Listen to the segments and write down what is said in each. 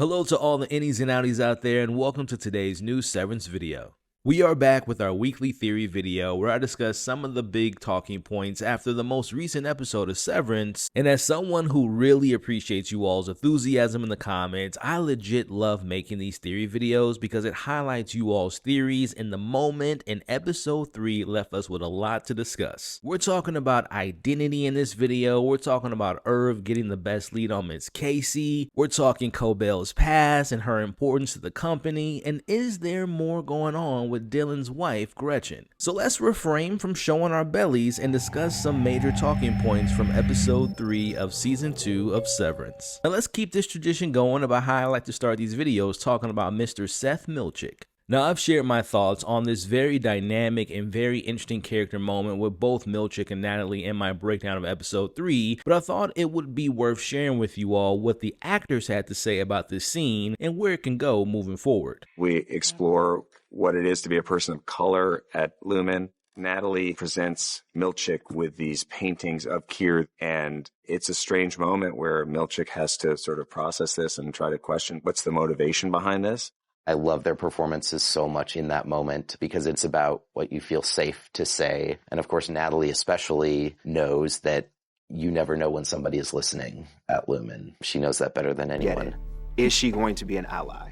Hello to all the innies and outies out there, and welcome to today's new Severance video. We are back with our weekly theory video where I discuss some of the big talking points after the most recent episode of Severance, and as someone who really appreciates you all's enthusiasm in the comments, I legit love making these theory videos because it highlights you all's theories in the moment, and episode 3 left us with a lot to discuss. We're talking about identity in this video, we're talking about Irv getting the best lead on Miss Casey, we're talking Cobel's past and her importance to the company, and is there more going on with Dylan's wife, Gretchen? So let's refrain from showing our bellies and discuss some major talking points from episode 3 of season 2 of Severance. Now let's keep this tradition going about how I like to start these videos talking about Mr. Seth Milchick. Now, I've shared my thoughts on this very dynamic and very interesting character moment with both Milchick and Natalie in my breakdown of episode 3, but I thought it would be worth sharing with you all what the actors had to say about this scene and where it can go moving forward. We explore what it is to be a person of color at Lumon. Natalie presents Milchick with these paintings of Keir, and it's a strange moment where Milchick has to sort of process this and try to question what's the motivation behind this. I love their performances so much in that moment because it's about what you feel safe to say. And of course, Natalie especially knows that you never know when somebody is listening at Lumon. She knows that better than anyone. Is she going to be an ally?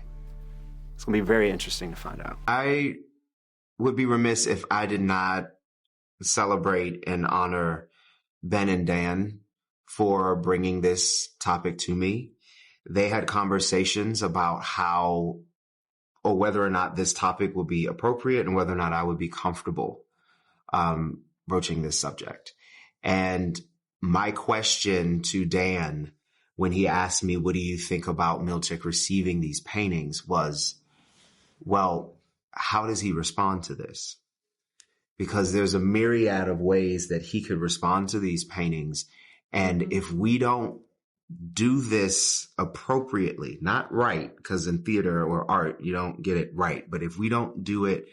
It's going to be very interesting to find out. I would be remiss if I did not celebrate and honor Ben and Dan for bringing this topic to me. They had conversations about how or whether or not this topic would be appropriate and whether or not I would be comfortable broaching this subject. And my question to Dan when he asked me, what do you think about Milchick receiving these paintings, was, well, how does he respond to this? Because there's a myriad of ways that he could respond to these paintings. And if we don't do this appropriately, not right, because in theater or art, you don't get it right. But if we don't do it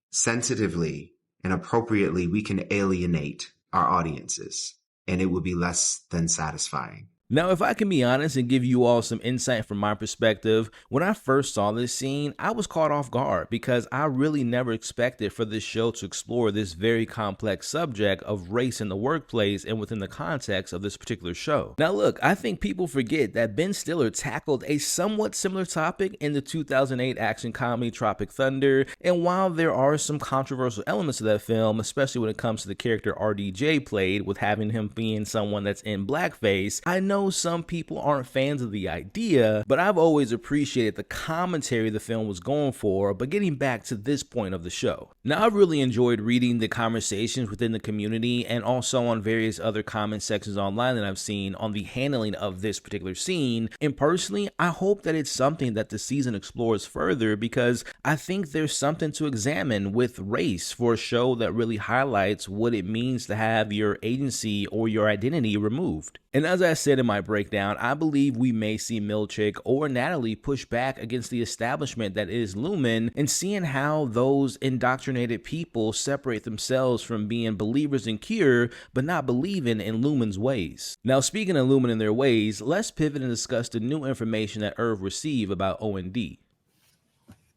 sensitively and appropriately, we can alienate our audiences, and it would be less than satisfying. Now, if I can be honest and give you all some insight from my perspective, when I first saw this scene, I was caught off guard because I really never expected for this show to explore this very complex subject of race in the workplace and within the context of this particular show. Now look, I think people forget that Ben Stiller tackled a somewhat similar topic in the 2008 action comedy Tropic Thunder, and while there are some controversial elements of that film, especially when it comes to the character RDJ played with having him being someone that's in blackface, I know some people aren't fans of the idea, but I've always appreciated the commentary the film was going for. But getting back to this point of the show, now I've really enjoyed reading the conversations within the community and also on various other comment sections online that I've seen on the handling of this particular scene, and personally I hope that it's something that the season explores further, because I think there's something to examine with race for a show that really highlights what it means to have your agency or your identity removed. And as I said in my breakdown, I believe we may see Milchick or Natalie push back against the establishment that is Lumon, and seeing how those indoctrinated people separate themselves from being believers in Keir but not believing in Lumon's ways. Now, speaking of Lumon and their ways, let's pivot and discuss the new information that Irv received about O&D.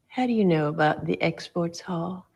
How do you know about the exports hall?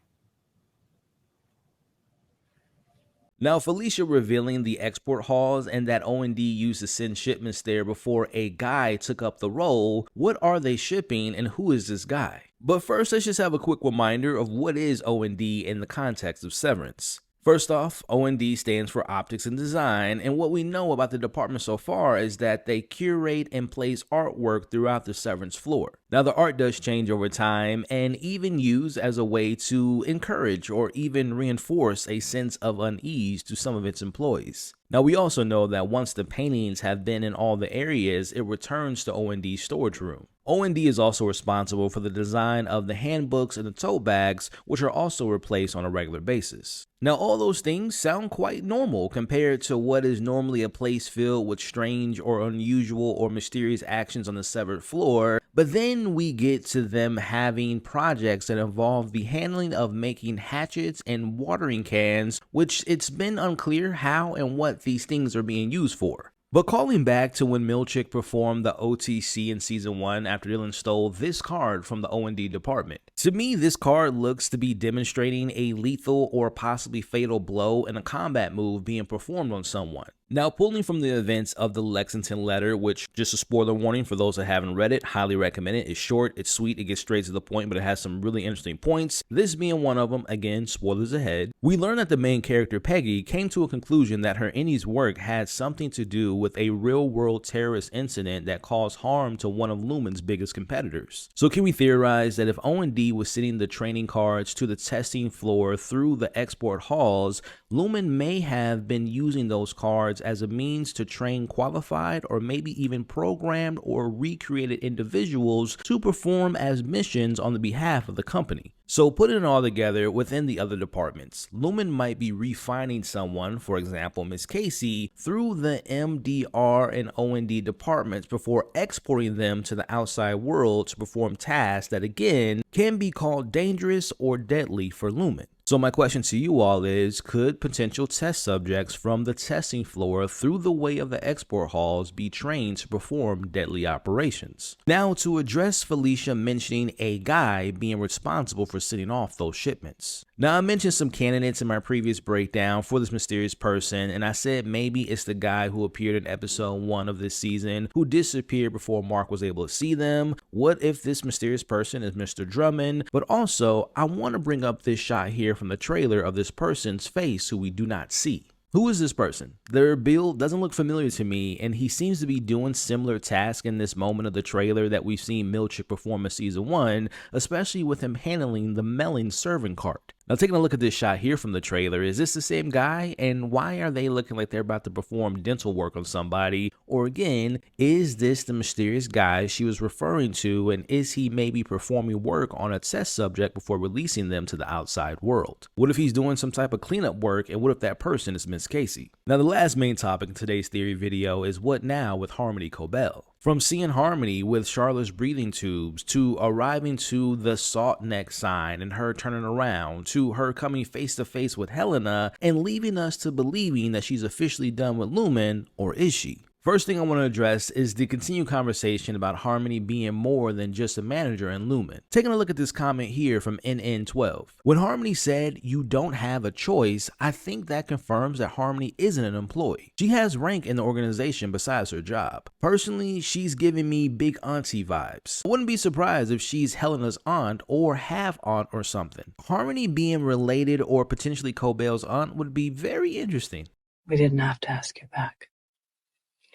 Now, Felicia revealing the export halls and that O&D used to send shipments there before a guy took up the role. What are they shipping and who is this guy? But first, let's just have a quick reminder of what is O&D in the context of Severance. First off, O&D stands for Optics and Design, and what we know about the department so far is that they curate and place artwork throughout the Severance floor. Now, the art does change over time and even used as a way to encourage or even reinforce a sense of unease to some of its employees. Now, we also know that once the paintings have been in all the areas, it returns to O&D's storage room. O&D is also responsible for the design of the handbooks and the tote bags, which are also replaced on a regular basis. Now, all those things sound quite normal compared to what is normally a place filled with strange or unusual or mysterious actions on the severed floor, but then we get to them having projects that involve the handling of making hatchets and watering cans, which it's been unclear how and what these things are being used for. But calling back to when Milchick performed the OTC in season 1 after Dylan stole this card from the O&D department. To me, this card looks to be demonstrating a lethal or possibly fatal blow in a combat move being performed on someone. Now, pulling from the events of the Lexington letter, which, just a spoiler warning for those that haven't read it, highly recommend it. It's short, it's sweet, it gets straight to the point, but it has some really interesting points. This being one of them, again, spoilers ahead. We learn that the main character, Peggy, came to a conclusion that her Innie's work had something to do with a real-world terrorist incident that caused harm to one of Lumon's biggest competitors. So can we theorize that if O&D was sending the training cards to the testing floor through the export halls, Lumon may have been using those cards as a means to train qualified or maybe even programmed or recreated individuals to perform as missions on the behalf of the company. So putting it all together within the other departments, Lumon might be refining someone, for example Miss Casey, through the MDR and O&D departments before exporting them to the outside world to perform tasks that again can be called dangerous or deadly for Lumon. So my question to you all is, could potential test subjects from the testing floor through the way of the export halls be trained to perform deadly operations? Now, to address Felicia mentioning a guy being responsible for sending off those shipments. Now, I mentioned some candidates in my previous breakdown for this mysterious person, and I said maybe it's the guy who appeared in episode 1 of this season who disappeared before Mark was able to see them. What if this mysterious person is Mr. Drummond? But also, I want to bring up this shot here from the trailer of this person's face who we do not see. Who is this person? Their build doesn't look familiar to me, and he seems to be doing similar tasks in this moment of the trailer that we've seen Milchick perform in season 1, especially with him handling the melon serving cart. Now, taking a look at this shot here from the trailer, is this the same guy? And why are they looking like they're about to perform dental work on somebody? Or again, is this the mysterious guy she was referring to, and is he maybe performing work on a test subject before releasing them to the outside world? What if he's doing some type of cleanup work, and what if that person is Miss Casey? Now, the last main topic in today's theory video is what now with Harmony Cobel? From seeing Harmony with Charlotte's breathing tubes, to arriving to the salt neck sign and her turning around, to her coming face to face with Helena and leaving us to believing that she's officially done with Lumon, or is she? First thing I want to address is the continued conversation about Harmony being more than just a manager in Lumon. Taking a look at this comment here from NN12. When Harmony said, "You don't have a choice," I think that confirms that Harmony isn't an employee. She has rank in the organization besides her job. Personally, she's giving me big auntie vibes. I wouldn't be surprised if she's Helena's aunt or half aunt or something. Harmony being related or potentially Cobel's aunt would be very interesting. We didn't have to ask you back.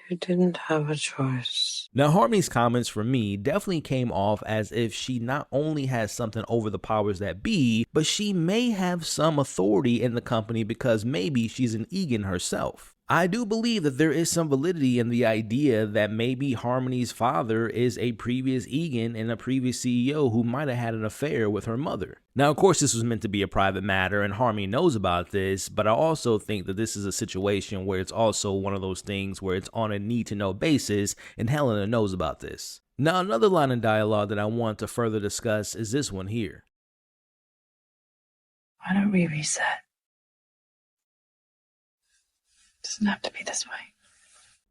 You didn't have a choice. Now, Harmony's comments for me definitely came off as if she not only has something over the powers that be, but she may have some authority in the company because maybe she's an Egan herself. I do believe that there is some validity in the idea that maybe Harmony's father is a previous Egan and a previous CEO who might have had an affair with her mother. Now, of course, this was meant to be a private matter and Harmony knows about this, but I also think that this is a situation where it's also one of those things where it's on a need-to-know basis and Helena knows about this. Now, another line of dialogue that I want to further discuss is this one here. Why don't we reset? Doesn't have to be this way.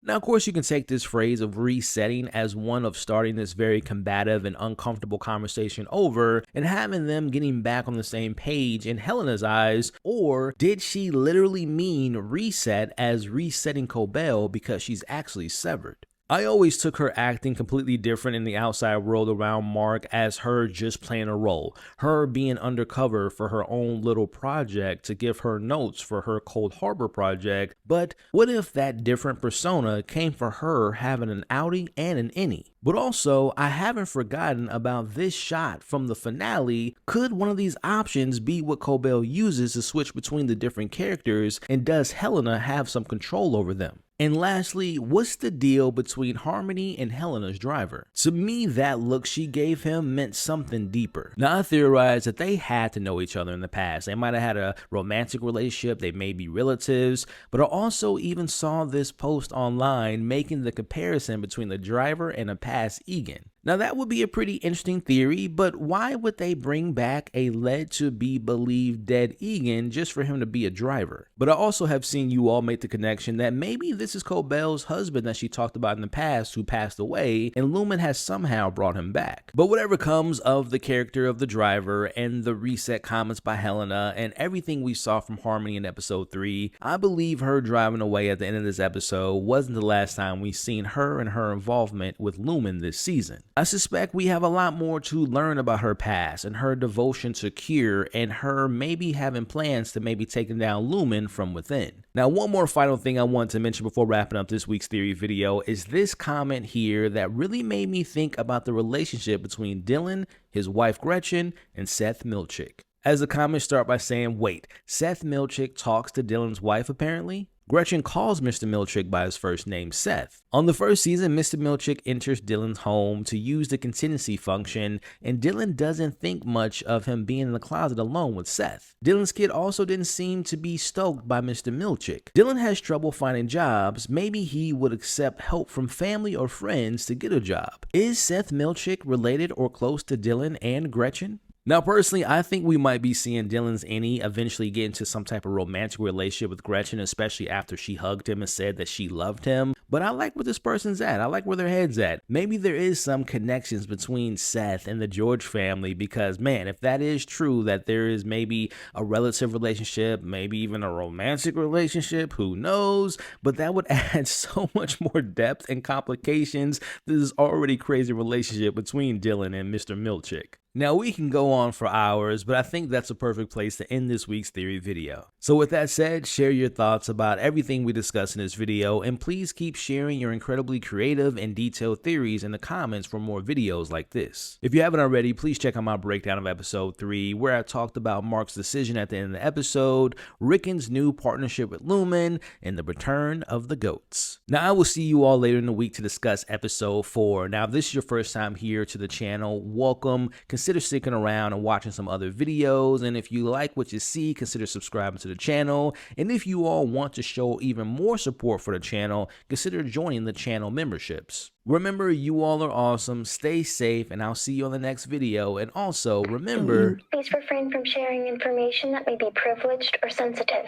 Now, of course, you can take this phrase of resetting as one of starting this very combative and uncomfortable conversation over and having them getting back on the same page in Helena's eyes, or did she literally mean reset as resetting Cobel because she's actually severed? I always took her acting completely different in the outside world around Mark as her just playing a role, her being undercover for her own little project to give her notes for her Cold Harbor project, but what if that different persona came for her having an outie and an innie? But also, I haven't forgotten about this shot from the finale. Could one of these options be what Cobel uses to switch between the different characters, and does Helena have some control over them? And lastly, what's the deal between Harmony and Helena's driver? To me, that look she gave him meant something deeper. Now, I theorize that they had to know each other in the past. They might have had a romantic relationship, they may be relatives, but I also even saw this post online making the comparison between the driver and a past Egan. Now that would be a pretty interesting theory, but why would they bring back a led to be believed dead Egan just for him to be a driver? But I also have seen you all make the connection that maybe this is Cobel's husband that she talked about in the past who passed away, and Lumon has somehow brought him back. But whatever comes of the character of the driver and the reset comments by Helena and everything we saw from Harmony in episode 3, I believe her driving away at the end of this episode wasn't the last time we've seen her and her involvement with Lumon this season. I suspect we have a lot more to learn about her past and her devotion to Cure and her maybe having plans to maybe taking down Lumon from within. Now, one more final thing I want to mention before wrapping up this week's theory video is this comment here that really made me think about the relationship between Dylan, his wife Gretchen, and Seth Milchick. As the comments start by saying, wait, Seth Milchick talks to Dylan's wife apparently? Gretchen calls Mr. Milchick by his first name, Seth. On the first season, Mr. Milchick enters Dylan's home to use the contingency function, and Dylan doesn't think much of him being in the closet alone with Seth. Dylan's kid also didn't seem to be stoked by Mr. Milchick. Dylan has trouble finding jobs. Maybe he would accept help from family or friends to get a job. Is Seth Milchick related or close to Dylan and Gretchen? Now, personally, I think we might be seeing Dylan's Annie eventually get into some type of romantic relationship with Gretchen, especially after she hugged him and said that she loved him. But I like where this person's at. I like where their head's at. Maybe there is some connections between Seth and the George family because, man, if that is true, that there is maybe a relative relationship, maybe even a romantic relationship, who knows? But that would add so much more depth and complications to this already crazy relationship between Dylan and Mr. Milchick. Now, we can go on for hours, but I think that's a perfect place to end this week's theory video. So with that said, share your thoughts about everything we discussed in this video, and please keep sharing your incredibly creative and detailed theories in the comments for more videos like this. If you haven't already, please check out my breakdown of episode 3, where I talked about Mark's decision at the end of the episode, Rickon's new partnership with Lumon, and the return of the goats. Now, I will see you all later in the week to discuss episode 4. Now, if this is your first time here to the channel, welcome. Consider sticking around and watching some other videos, and if you like what you see, consider subscribing to the channel, and if you all want to show even more support for the channel, consider joining the channel memberships. Remember, you all are awesome, stay safe, and I'll see you on the next video, and also remember, please refrain from sharing information that may be privileged or sensitive.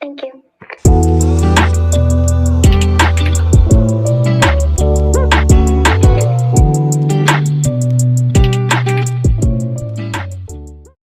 Thank you.